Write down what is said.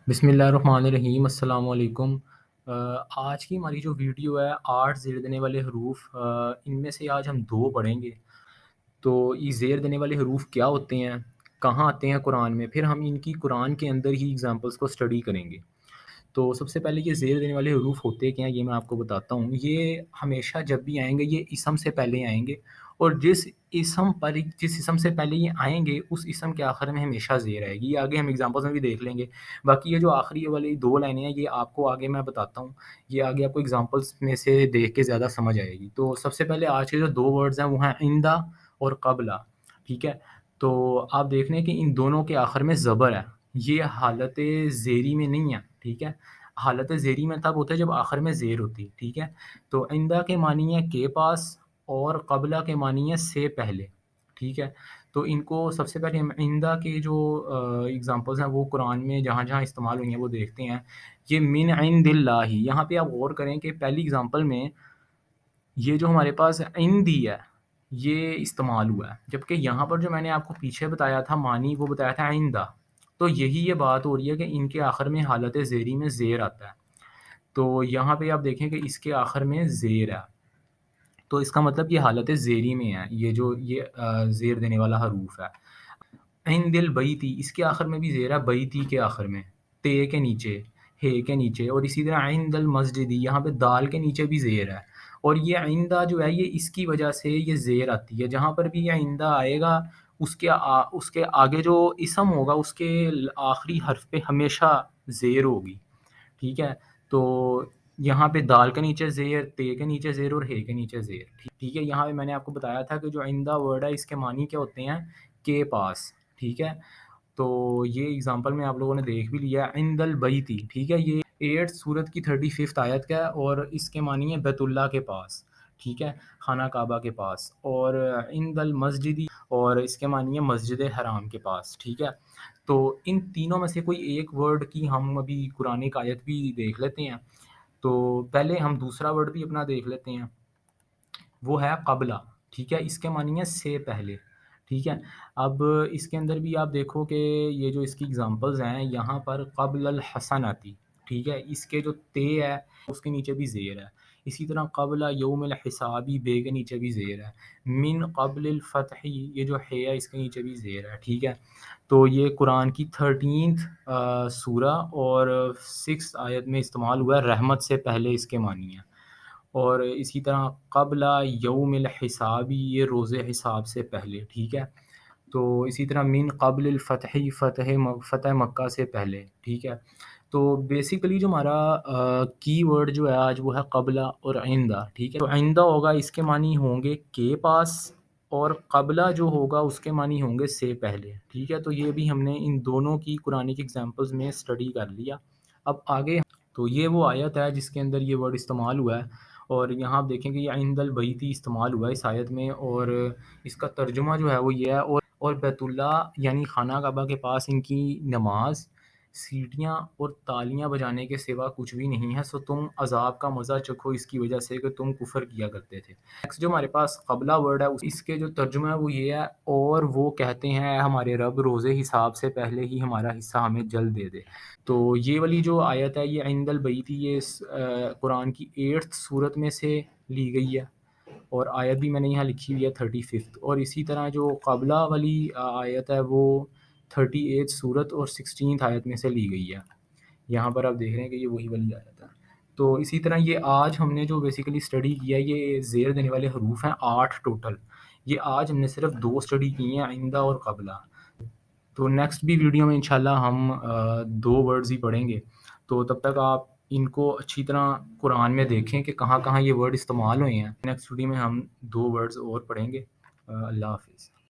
बिस्मिल्लाहिर्रहमानिर्रहीम अस्सलाम वालेकुम। आज की हमारी जो वीडियो है 8 ज़ेर देने वाले हरूफ, इनमें से आज हम 2 पढ़ेंगे। तो ये ज़ेर देने वाले हरूफ क्या होते हैं, कहाँ आते हैं कुरान में, फिर हम इनकी कुरान के अंदर ही एग्ज़ाम्पल्स को स्टडी करेंगे। तो सबसे पहले ये ज़ेर देने वाले हरूफ होते क्या हैं, ये मैं आपको बताता हूँ। ये हमेशा जब भी आएँगे ये इसम से पहले आएँगे, और जिस इसम से पहले ये आएँगे उस इसम के आखिर में हमेशा ज़ेर आएगी। ये आगे हम एग्ज़ाम्पल्स में भी देख लेंगे। बाकी ये जो आखिरी वाली 2 लाइनें हैं ये आपको आगे मैं बताता हूँ। ये आगे आपको एग्ज़ाम्पल्स में से देख के ज़्यादा समझ आएगी। तो सबसे पहले आज के जो 2 वर्ड्स हैं वो हैं इंदा और क़ब्ला, ठीक है? तो आप देख लें कि इन दोनों के आखिर में ज़बर है। ये हालत ज़ेरी में नहीं है, ठीक है? हालत ज़ेरी में तब होता है जब आखिर में ज़ेर होती है, ठीक है? तो इंदा के मानी है के पास, और क़ब्ला के मानी है से पहले, ठीक है? तो इनको सबसे पहले हम इंदा के जो एग्ज़ाम्पल्स हैं वो कुरान में जहाँ-जहाँ इस्तेमाल हुई हैं वो देखते हैं। ये मिन इंदिल्लाहि, यहाँ पे आप गौर करें कि पहली एग्ज़ाम्पल में ये जो हमारे पास इंदी है, ये इस्तेमाल हुआ है। जबकि यहाँ पर जो मैंने आपको पीछे बताया था मानी, वो बताया था इंदा। तो यही ये बात हो रही है कि इनके आखिर में हालत ज़ेरी में ज़ेर आता है। तो यहाँ पे आप देखें कि इसके आखिर में ज़ेर है। तो इसका मतलब ये हालत ज़ेरी में है, ये जो ये ज़ेर देने वाला हरूफ है। ऐन दिल बईती, इसके आखिर में भी ज़ेर है, बईती के आखिर में, ते के नीचे, हे के नीचे, और इसी तरह ऐन दल मस्जिदी, यहाँ पे दाल के नीचे भी ज़ेर है। और ये आइंदा जो है ये इसकी वजह से ये ज़ेर आती है। जहाँ पर भी ये आइंदा आएगा उसके आगे जो इसम होगा उसके आखिरी हर्फ पे हमेशा ज़ेर होगी, ठीक है? तो यहाँ पे दाल के नीचे ज़ेर, ते के नीचे ज़ेर और हे के नीचे ज़ेर, ठीक है? यहाँ पे मैंने आपको बताया था कि जो आइंदा वर्ड है इसके मानी क्या होते हैं, के पास, ठीक है? तो ये एग्ज़ाम्पल में आप लोगों ने देख भी लिया, इंदल बैती, ठीक है? ये 8th सूरत की 35th आयत का है, और इसके मानी है बैतुल्लाह के पास, ठीक है? खाना काबा के पास। और इंदल मस्जिदी, और इसके मानी है मस्जिद हराम के पास, ठीक है? तो इन तीनों में से कोई एक वर्ड की हम अभी कुरानिक आयत भी देख लेते हैं। तो पहले हम दूसरा वर्ड भी अपना देख लेते हैं, वो है क़ब्ला, ठीक है? इसके मानी है से पहले, ठीक है? अब इसके अंदर भी आप देखो कि ये जो इसकी एग्ज़ाम्पल्स हैं, यहाँ पर क़ब्लल हसनती, ठीक है? इसके जो ते है, उसके नीचे भी ज़ेर है। इसी तरह क़ब्ला यौमिल हिसाबी, बे के नीचे भी ज़ेर है। मिन क़ब्लिल फ़तही, ये जो है इसके नीचे भी ज़ेर है, ठीक है? तो ये कुरान की 13th सूरा और 6th आयत में इस्तेमाल हुआ है, रहमत से पहले इसके मानी है। और इसी तरह क़ब्ला यौमिल हिसाबी, ये रोज़े हिसाब से पहले, ठीक है? तो इसी तरह मिन क़ब्लिल फ़तही, फ़तह मक्का से पहले, ठीक है? तो बेसिकली जो हमारा कीवर्ड जो है आज वो है क़ब्ला और आइंदा, ठीक है? तो आइंदा होगा, इसके मानी होंगे के पास, और क़ब्ला जो होगा उसके मानी होंगे से पहले, ठीक है? तो ये भी हमने इन दोनों की कुरानिक एग्ज़ाम्पल्स में स्टडी कर लिया। अब आगे, तो ये वो आयत है जिसके अंदर ये वर्ड इस्तेमाल हुआ है, और यहाँ आप देखेंगे ये इंदल बैती इस्तेमाल हुआ है इस आयत में, और इसका तर्जुमा जो है वो ये है, और बैतुल्लाह यानी खाना काबा के पास इनकी नमाज, सीटियाँ और तालियाँ बजाने के सिवा कुछ भी नहीं है, सो तुम अज़ाब का मज़ा चखो इसकी वजह से कि तुम कुफ़र किया करते थे। नेक्स्ट जो हमारे पास क़ब्ला वर्ड है इसके जो तर्जुमा है वो ये है, और वो कहते हैं हमारे रब रोज़े हिसाब से पहले ही हमारा हिस्सा हमें जल्द दे दे। तो ये वाली जो आयत है ये इंदल बैती, ये कुरान की 8th सूरत में से ली गई है, और आयत भी मैंने यहाँ लिखी हुई है 35th। और इसी तरह जो क़ब्ला वाली आयत है वो 38th सूरत और 16th आयत में से ली गई है। यहाँ पर आप देख रहे हैं कि ये वही वाली आयत है। तो इसी तरह ये आज हमने जो बेसिकली स्टडी किया है, ये ज़ेर देने वाले हरूफ हैं 8 टोटल। ये आज हमने सिर्फ 2 स्टडी की हैं, आइंदा और क़ब्ला। तो नेक्स्ट भी वीडियो में इंशाल्लाह हम 2 वर्ड्स ही पढ़ेंगे। तो तब तक आप इनको अच्छी तरह कुरान में देखें कि कहाँ-कहाँ ये वर्ड इस्तेमाल हुए हैं। नेक्स्ट वीडियो में हम 2 वर्ड्स और पढ़ेंगे। अल्लाह हाफ़िज़।